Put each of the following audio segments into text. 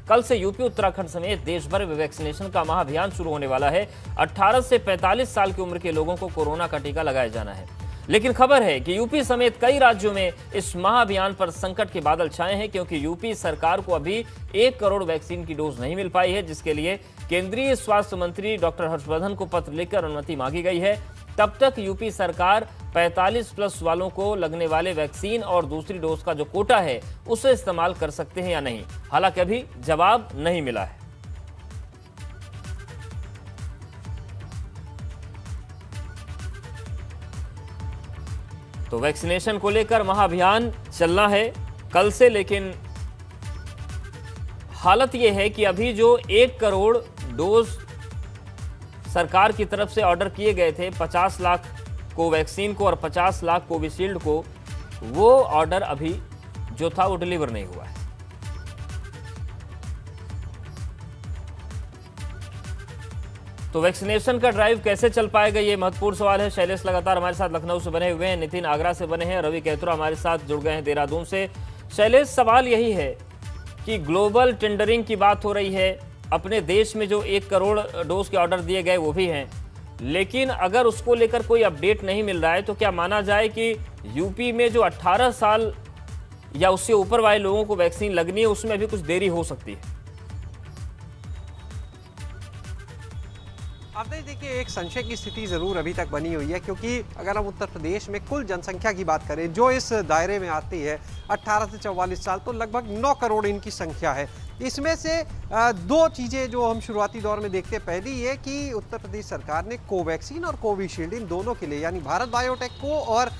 कल से यूपी उत्तराखंड समेत देश भर में वैक्सीनेशन का महाअभियान शुरू होने वाला है। 18 से 45 साल की उम्र के लोगों को कोरोना का टीका लगाया जाना है। लेकिन खबर है कि यूपी समेत कई राज्यों में इस महाअभियान पर संकट के बादल छाए हैं, क्योंकि यूपी सरकार को अभी 1 करोड़ वैक्सीन की डोज नहीं मिल पाई है, जिसके लिए केंद्रीय स्वास्थ्य मंत्री डॉक्टर हर्षवर्धन को पत्र लिखकर अनुमति मांगी गई है। तब तक यूपी सरकार 45+ वालों को लगने वाले वैक्सीन और दूसरी डोज का जो कोटा है उसे इस्तेमाल कर सकते हैं या नहीं, हालांकि अभी जवाब नहीं मिला है। तो वैक्सीनेशन को लेकर महाअभियान चलना है कल से, लेकिन हालत यह है कि अभी जो 1 करोड़ डोज सरकार की तरफ से ऑर्डर किए गए थे 50 लाख कोवैक्सीन को और 50 लाख कोविशील्ड को, वो ऑर्डर अभी जो था वो डिलीवर नहीं हुआ है। तो वैक्सीनेशन का ड्राइव कैसे चल पाएगा, ये महत्वपूर्ण सवाल है। शैलेश लगातार हमारे साथ लखनऊ से बने हुए हैं, नितिन आगरा से बने हैं, रवि कैथुरा हमारे साथ जुड़ गए हैं देहरादून से। शैलेश, सवाल यही है कि ग्लोबल टेंडरिंग की बात हो रही है, अपने देश में जो 1 करोड़ डोज के ऑर्डर दिए गए वो भी हैं, लेकिन अगर उसको लेकर कोई अपडेट नहीं मिल रहा है तो क्या माना जाए कि यूपी में जो 18 साल या उससे ऊपर वाले लोगों को वैक्सीन लगनी है उसमें अभी कुछ देरी हो सकती है? अब देखिए, एक संशय की स्थिति जरूर अभी तक बनी हुई है, क्योंकि अगर हम उत्तर प्रदेश में कुल जनसंख्या की बात करें जो इस दायरे में आती है 18 से 44 साल, तो लगभग 9 करोड़ इनकी संख्या है। इसमें से 2 चीज़ें जो हम शुरुआती दौर में देखते हैं, पहली ये कि उत्तर प्रदेश सरकार ने कोवैक्सीन और कोविशील्ड इन दोनों के लिए, यानी भारत बायोटेक को और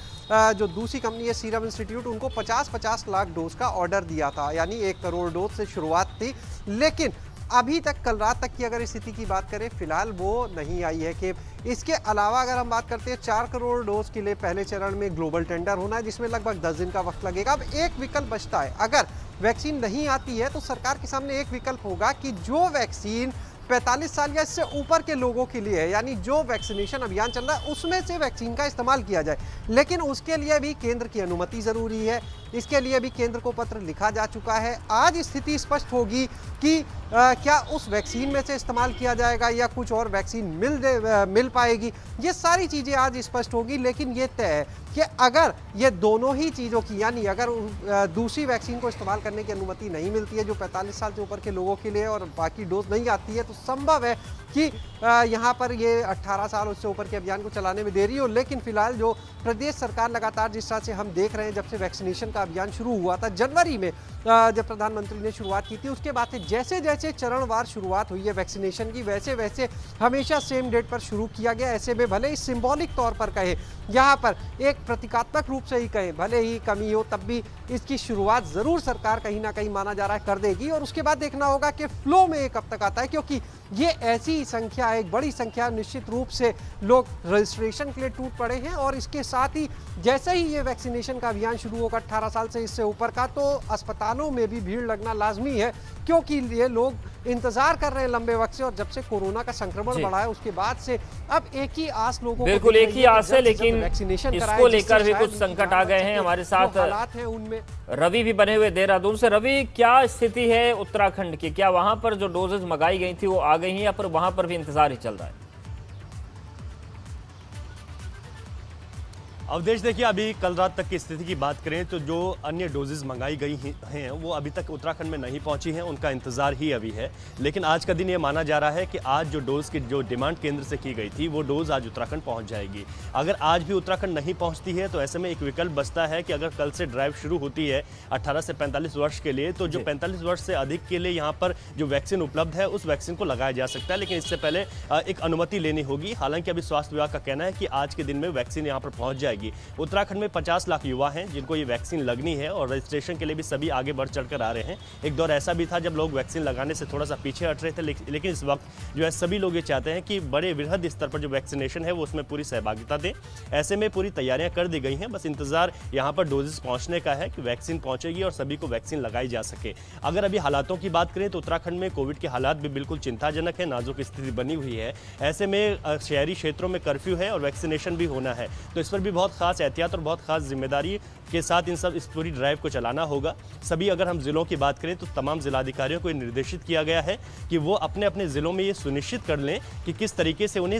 जो दूसरी कंपनी है सीरम इंस्टीट्यूट, उनको 50-50 लाख डोज का ऑर्डर दिया था, यानी 1 करोड़ डोज से शुरुआत थी। लेकिन अभी तक कल रात तक की अगर स्थिति की बात करें, फिलहाल वो नहीं आई है। कि इसके अलावा अगर हम बात करते हैं 4 करोड़ डोज के लिए पहले चरण में ग्लोबल टेंडर होना है, जिसमें लगभग 10 दिन का वक्त लगेगा। अब एक विकल्प बचता है, अगर वैक्सीन नहीं आती है तो सरकार के सामने एक विकल्प होगा कि जो वैक्सीन 45 साल या इससे ऊपर के लोगों के लिए है, यानी जो वैक्सीनेशन अभियान चल रहा है उसमें से वैक्सीन का इस्तेमाल किया जाए। लेकिन उसके लिए भी केंद्र की अनुमति ज़रूरी है, इसके लिए भी केंद्र को पत्र लिखा जा चुका है। आज स्थिति स्पष्ट होगी कि क्या उस वैक्सीन में से इस्तेमाल किया जाएगा या कुछ और वैक्सीन मिल पाएगी, ये सारी चीज़ें आज स्पष्ट होगी। लेकिन ये तय है कि अगर ये दोनों ही चीज़ों की, यानी अगर दूसरी वैक्सीन को इस्तेमाल करने की अनुमति नहीं मिलती है जो 45 साल से ऊपर के लोगों के लिए, और बाकी डोज नहीं आती है, तो संभव है कि यहाँ पर ये 18 साल उससे ऊपर के अभियान को चलाने में देरी हो। लेकिन फिलहाल जो प्रदेश सरकार लगातार, जिस तरह से हम देख रहे हैं जब से वैक्सीनेशन का अभियान शुरू हुआ था जनवरी में, जब प्रधानमंत्री ने शुरुआत की थी, उसके बाद से जैसे जैसे चरणवार शुरुआत हुई है वैक्सीनेशन की, वैसे वैसे हमेशा सेम डेट पर शुरू किया गया। ऐसे में भले ही सिंबॉलिक तौर पर कहे, यहाँ पर एक प्रतीकात्मक रूप से ही कहे, भले ही कमी हो, तब भी इसकी शुरुआत ज़रूर सरकार कहीं ना कहीं माना जा रहा है कर देगी। और उसके बाद देखना होगा कि फ्लो में कब तक आता है, क्योंकि ये ऐसी संख्या है, एक बड़ी संख्या, निश्चित रूप से लोग रजिस्ट्रेशन के लिए टूट पड़े हैं। और इसके साथ ही जैसे ही ये वैक्सीनेशन का अभियान शुरू होगा 18 साल से इससे ऊपर का, तो अस्पतालों में भी भीड़ लगना लाजमी है, क्योंकि ये लोग इंतजार कर रहे हैं लंबे वक्त से। और जब से कोरोना का संक्रमण बढ़ा है उसके बाद से अब एक ही आस लोगों को, बिल्कुल एक ही आस है, लेकिन वैक्सीनेशन इसको लेकर भी कुछ संकट आ गए हैं। हमारे साथ हालात हैं उनमें रवि भी बने हुए देहरादून से। रवि, क्या स्थिति है उत्तराखंड की? क्या वहां पर जो डोजेज मंगाई गई थी वो आ गई हैं या फिर वहां पर भी इंतजार ही चल रहा है? अवधेश, देखिए, अभी कल रात तक की स्थिति की बात करें तो जो अन्य डोजेज मंगाई गई हैं वो अभी तक उत्तराखंड में नहीं पहुंची हैं, उनका इंतजार ही अभी है। लेकिन आज का दिन ये माना जा रहा है कि आज जो डोज की जो डिमांड केंद्र से की गई थी वो डोज आज उत्तराखंड पहुंच जाएगी। अगर आज भी उत्तराखंड नहीं पहुंचती है तो ऐसे में एक विकल्प बचता है कि अगर कल से ड्राइव शुरू होती है 18 से 45 वर्ष के लिए, तो जो 45 वर्ष से अधिक के लिए यहाँ पर जो वैक्सीन उपलब्ध है उस वैक्सीन को लगाया जा सकता है। लेकिन इससे पहले एक अनुमति लेनी होगी। हालांकि अभी स्वास्थ्य विभाग का कहना है कि आज के दिन में वैक्सीन यहाँ पर पहुंच जाएगी। उत्तराखंड में 50 लाख युवा हैं जिनको ये वैक्सीन लगनी है और रजिस्ट्रेशन के लिए भी सभी आगे बढ़ चढ़कर आ रहे हैं। एक दौर ऐसा भी था जब लोग वैक्सीन लगाने से थोड़ा सा पीछे हट रहे थे, लेकिन इस वक्त जो है सभी लोग ये चाहते हैं कि बड़े वृहद स्तर पर जो वैक्सीनेशन है वो उसमें पूरी सहभागिता दें। ऐसे में पूरी तैयारियां कर दी गई हैं, बस इंतजार यहाँ पर डोजेस पहुँचने का है कि वैक्सीन पहुँचेगी और सभी को वैक्सीन लगाई जा सके। अगर अभी हालातों की बात करें तो उत्तराखंड में कोविड के हालात भी बिल्कुल चिंताजनक है, नाजुक स्थिति बनी हुई है। ऐसे में शहरी क्षेत्रों में कर्फ्यू है और वैक्सीनेशन भी होना है, तो इस पर भी बहुत बहुत खास एहतियात और बहुत खास जिम्मेदारी के साथ इस पूरी ड्राइव को चलाना होगा। सभी अगर हम ज़िलों की बात करें तो तमाम ज़िलाधिकारियों को निर्देशित किया गया है कि वो अपने अपने ज़िलों में ये सुनिश्चित कर लें कि किस तरीके से उन्हें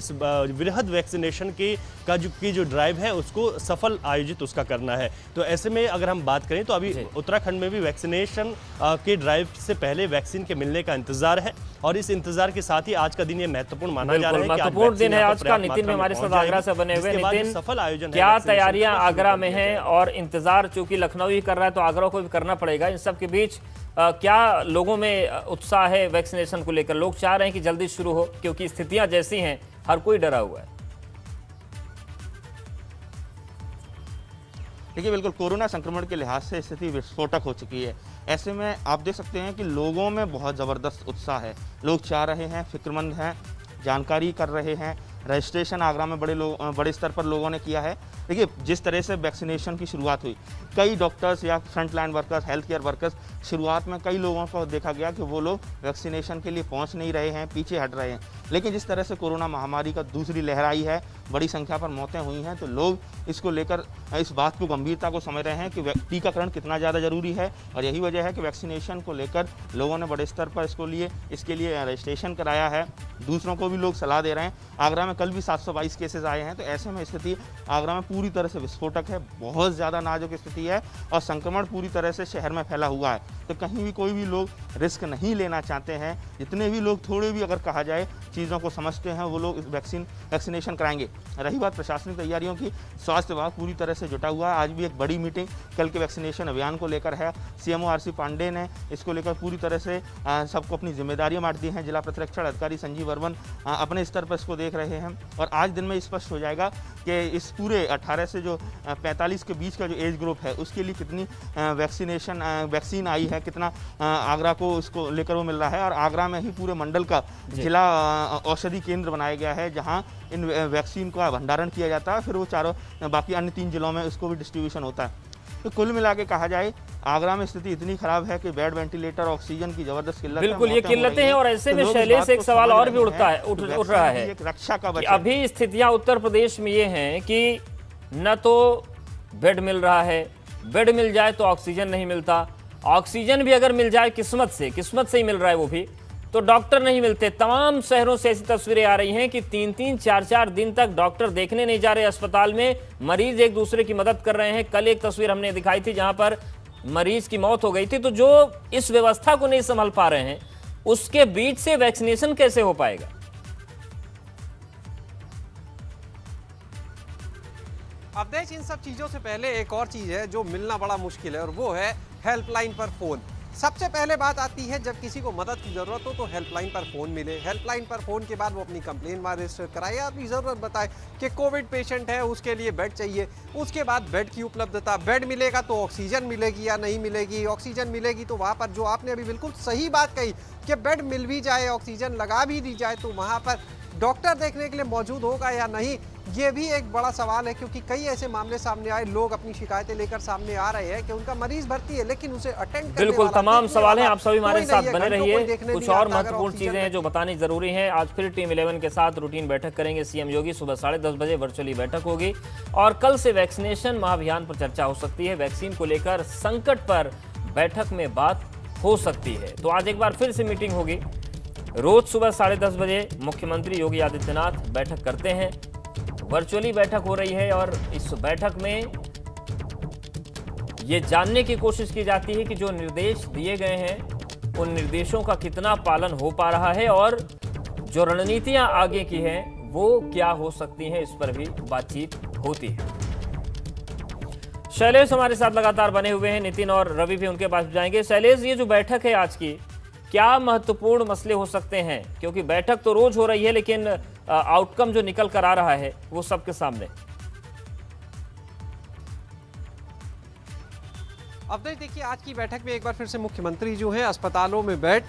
वृहद वैक्सीनेशन की जो ड्राइव है उसको सफल आयोजित उसका करना है। तो ऐसे में अगर हम बात करें तो अभी उत्तराखंड में भी वैक्सीनेशन के ड्राइव से पहले वैक्सीन के मिलने का इंतजार है और इस इंतजार के साथ ही आज का दिन ये महत्वपूर्ण माना जा रहा है। महत्वपूर्ण दिन है आज का। नितिन भी हमारे साथ आगरा से बने हुए। नितिन, सफल आयोजन क्या तैयारियां आगरा में हैं और इंतजार चूंकि लखनऊ ही कर रहा है तो आगरा को भी करना पड़ेगा। इन सब के बीच क्या लोगों में उत्साह है वैक्सीनेशन को लेकर? लोग चाह रहे हैं कि जल्दी शुरू हो क्योंकि स्थितियां जैसी हैं हर कोई डरा हुआ है। देखिए, बिल्कुल कोरोना संक्रमण के लिहाज से स्थिति विस्फोटक हो चुकी है। ऐसे में आप देख सकते हैं कि लोगों में बहुत ज़बरदस्त उत्साह है। लोग चाह रहे हैं, फिक्रमंद हैं, जानकारी कर रहे हैं। रजिस्ट्रेशन आगरा में बड़े स्तर पर लोगों ने किया है। देखिए, जिस तरह से वैक्सीनेशन की शुरुआत हुई, कई डॉक्टर्स या front line workers, health care workers, शुरुआत में कई लोगों को देखा गया कि वो लोग वैक्सीनेशन के लिए पहुंच नहीं रहे हैं, पीछे हट रहे हैं। लेकिन जिस तरह से कोरोना महामारी का दूसरी लहर आई है, बड़ी संख्या पर मौतें हुई हैं, तो लोग इसको लेकर इस बात को गंभीरता को समझ रहे हैं कि टीकाकरण कितना ज़्यादा ज़रूरी है। और यही वजह है कि वैक्सीनेशन को लेकर लोगों ने बड़े स्तर पर इसके लिए रजिस्ट्रेशन कराया है। दूसरों को भी लोग सलाह दे रहे हैं। आगरा में कल भी 722 केसेस आए हैं। तो ऐसे में स्थिति आगरा में पूरी तरह से विस्फोटक है, बहुत ज़्यादा नाजुक स्थिति है और संक्रमण पूरी तरह से शहर में फैला हुआ है। तो कहीं भी कोई भी लोग रिस्क नहीं लेना चाहते हैं। जितने भी लोग थोड़े भी अगर कहा जाए चीज़ों को समझते हैं, वो लोग वैक्सीनेशन कराएंगे। रही बात प्रशासनिक तैयारियों की, स्वास्थ्य विभाग पूरी तरह से जुटा हुआ है। आज भी एक बड़ी मीटिंग कल के वैक्सीनेशन अभियान को लेकर है। CMO RC पांडे ने इसको लेकर पूरी तरह से सबको अपनी जिम्मेदारियां बांट दी हैं। जिला प्रतिरक्षण अधिकारी संजीव वर्मन अपने स्तर पर इसको देख रहे हैं और आज दिन में स्पष्ट हो जाएगा कि इस पूरे 18 से जो 45 के बीच का जो एज ग्रुप है उसके लिए कितनी वैक्सीन आई है, कितना आगरा को उसको लेकर वो मिल रहा है। और आगरा में ही पूरे मंडल का जिला औषधि केंद्र बनाया गया है जहां इन वैक्सीन का भंडारण किया जाता है, फिर वो चारों बाकी अन्य 3 जिलों में उसको भी डिस्ट्रीब्यूशन होता है। तो कुल मिला के कहा जाए आगरा में स्थिति इतनी खराब है कि बेड, वेंटिलेटर, ऑक्सीजन की जबरदस्त किल्लत है। बिल्कुल, ये किल्लतें हैं और ऐसे में शैलेश एक सवाल और भी उठ रहा है एक रक्षा का कि अभी स्थितियां उत्तर प्रदेश में ये हैं कि न तो बेड मिल रहा है, बेड मिल जाए तो ऑक्सीजन नहीं मिलता, ऑक्सीजन भी अगर मिल जाए किस्मत से ही मिल रहा है वो भी, तो डॉक्टर नहीं मिलते। तमाम शहरों से ऐसी तस्वीरें आ रही हैं कि 3-3, 4-4 दिन तक डॉक्टर देखने नहीं जा रहे अस्पताल में, मरीज एक दूसरे की मदद कर रहे हैं। कल एक तस्वीर हमने दिखाई थी जहां पर मरीज की मौत हो गई थी। तो जो इस व्यवस्था को नहीं संभाल पा रहे हैं उसके बीच से वैक्सीनेशन कैसे हो पाएगा? अवधेश, इन सब चीज़ों से पहले एक और चीज़ है जो मिलना बड़ा मुश्किल है और वो है हेल्पलाइन पर फ़ोन। सबसे पहले बात आती है जब किसी को मदद की ज़रूरत हो तो हेल्पलाइन पर फ़ोन मिले। हेल्पलाइन पर फ़ोन के बाद वो अपनी कंप्लेन रजिस्टर कराए, अपनी ज़रूरत बताए कि कोविड पेशेंट है, उसके लिए बेड चाहिए। उसके बाद बेड की उपलब्धता, बेड मिलेगा तो ऑक्सीजन मिलेगी या नहीं मिलेगी, ऑक्सीजन मिलेगी तो वहाँ पर जो आपने अभी बिल्कुल सही बात कही कि बेड मिल भी जाए, ऑक्सीजन लगा भी दी जाए, तो वहाँ पर डॉक्टर देखने के लिए मौजूद होगा या नहीं, ये भी एक बड़ा सवाल है। क्योंकि कई ऐसे मामले सामने आए, लोग अपनी शिकायतें लेकर सामने आ रहे हैं कि उनका मरीज भर्ती है लेकिन उसे अटेंड करने बिल्कुल वाला, तमाम सवाल हैं। आप सभी हमारे कोई साथ नहीं है, बने घंटों रहिए। कोई देखने कुछ नहीं और आता अगर महत्वपूर्ण ऑक्सीजन चीजें हैं जो बतानी जरूरी हैं। आज फिर टीम 11 के साथ रूटीन बैठक करेंगे CM योगी। सुबह 10:30 बजे वर्चुअली बैठक होगी और कल से वैक्सीनेशन महाअभियान पर चर्चा हो सकती है। वैक्सीन को लेकर संकट पर बैठक में बात हो सकती है। तो आज एक बार फिर से मीटिंग होगी। रोज सुबह 10:30 बजे मुख्यमंत्री योगी आदित्यनाथ बैठक करते हैं। वर्चुअली बैठक हो रही है और इस बैठक में ये जानने की कोशिश की जाती है कि जो निर्देश दिए गए हैं उन निर्देशों का कितना पालन हो पा रहा है और जो रणनीतियां आगे की हैं वो क्या हो सकती हैं, इस पर भी बातचीत होती है। शैलेश हमारे साथ लगातार बने हुए हैं, नितिन और रवि भी उनके पास जाएंगे। शैलेश, ये जो बैठक है आज की, क्या महत्वपूर्ण मसले हो सकते हैं? क्योंकि बैठक तो रोज हो रही है लेकिन आउटकम जो निकल कर आ रहा है वो सबके सामने। अवधेश, देखिए आज की बैठक में एक बार फिर से मुख्यमंत्री जो है अस्पतालों में बेड,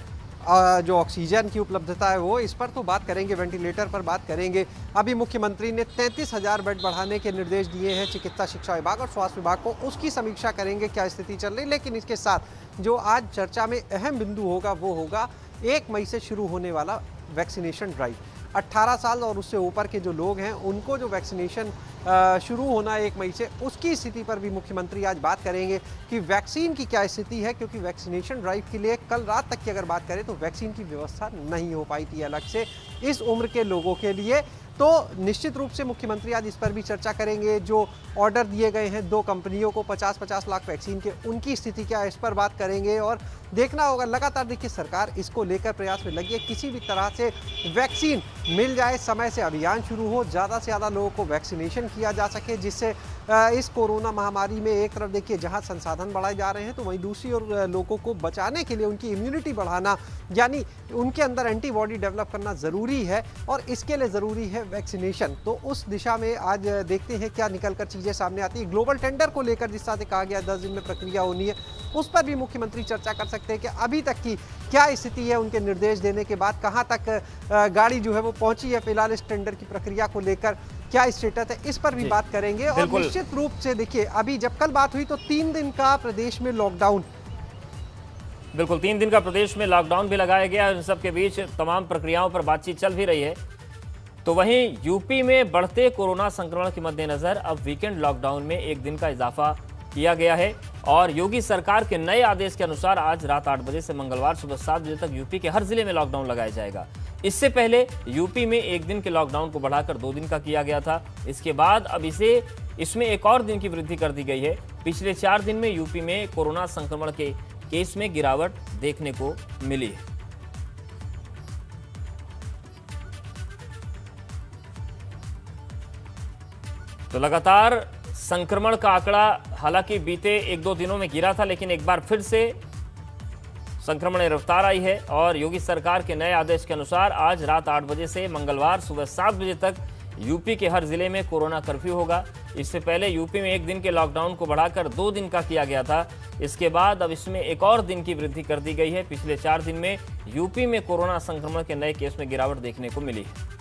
जो ऑक्सीजन की उपलब्धता है वो, इस पर तो बात करेंगे, वेंटिलेटर पर बात करेंगे। अभी मुख्यमंत्री ने 33,000 बेड बढ़ाने के निर्देश दिए हैं चिकित्सा शिक्षा विभाग और स्वास्थ्य विभाग को, उसकी समीक्षा करेंगे क्या स्थिति चल रही। लेकिन इसके साथ जो आज चर्चा में अहम बिंदु होगा वो होगा 1 मई से शुरू होने वाला वैक्सीनेशन ड्राइव। 18 साल और उससे ऊपर के जो लोग हैं उनको जो वैक्सीनेशन शुरू होना 1 मई से, उसकी स्थिति पर भी मुख्यमंत्री आज बात करेंगे कि वैक्सीन की क्या स्थिति है, क्योंकि वैक्सीनेशन ड्राइव के लिए कल रात तक की अगर बात करें तो वैक्सीन की व्यवस्था नहीं हो पाई थी अलग से इस उम्र के लोगों के लिए। तो निश्चित रूप से मुख्यमंत्री आज इस पर भी चर्चा करेंगे। जो ऑर्डर दिए गए हैं 2 कंपनियों को 50-50 लाख वैक्सीन के, उनकी स्थिति क्या है इस पर बात करेंगे। और देखना होगा, लगातार देखिए सरकार इसको लेकर प्रयास में लगी है, किसी भी तरह से वैक्सीन मिल जाए, समय से अभियान शुरू हो, ज़्यादा से ज़्यादा लोगों को वैक्सीनेशन किया जा सके, जिससे इस कोरोना महामारी में एक तरफ देखिए जहां संसाधन बढ़ाए जा रहे हैं तो वहीं दूसरी ओर लोगों को बचाने के लिए उनकी इम्यूनिटी बढ़ाना, यानी उनके अंदर एंटीबॉडी डेवलप करना ज़रूरी है और इसके लिए ज़रूरी है वैक्सीनेशन। तो उस दिशा में आज देखते हैं क्या निकल कर चीज़ें सामने आती है। ग्लोबल टेंडर को लेकर जिस तरह से कहा गया 10 दिन में प्रक्रिया होनी है, उस पर भी मुख्यमंत्री चर्चा कर सकते हैं कि अभी तक की क्या स्थिति है, उनके निर्देश देने के बाद कहाँ तक गाड़ी जो है वो पहुंची है, फिलहाल इस टेंडर की प्रक्रिया को लेकर क्या स्टेटस है, इस पर भी बात करेंगे। और निश्चित रूप से देखिए अभी जब कल बात हुई तो 3 दिन का प्रदेश में लॉकडाउन, बिल्कुल 3 दिन का प्रदेश में लॉकडाउन भी लगाया गया। इन सबके बीच तमाम प्रक्रियाओं पर बातचीत चल भी रही है। तो वहीं यूपी में बढ़ते कोरोना संक्रमण के मद्देनजर अब वीकेंड लॉकडाउन में 1 दिन का इजाफा किया गया है और योगी सरकार के नए आदेश के अनुसार आज रात 8 बजे से मंगलवार सुबह 7 बजे तक यूपी के हर जिले में लॉकडाउन लगाया जाएगा। इससे पहले यूपी में 1 दिन के लॉकडाउन को बढ़ाकर 2 दिन का किया गया था। इसके बाद अब इसमें एक और दिन की वृद्धि कर दी गई है। पिछले 4 दिन में यूपी में कोरोना संक्रमण के केस में गिरावट देखने को मिली है। तो लगातार संक्रमण का आंकड़ा हालांकि बीते 1-2 दिनों में गिरा था, लेकिन एक बार फिर से संक्रमण में रफ्तार आई है और योगी सरकार के नए आदेश के अनुसार आज रात 8 बजे से मंगलवार सुबह 7 बजे तक यूपी के हर जिले में कोरोना कर्फ्यू होगा। इससे पहले यूपी में 1 दिन के लॉकडाउन को बढ़ाकर 2 दिन का किया गया था। इसके बाद अब इसमें एक और दिन की वृद्धि कर दी गई है। पिछले 4 दिन में यूपी में कोरोना संक्रमण के नए केस में गिरावट देखने को मिली है।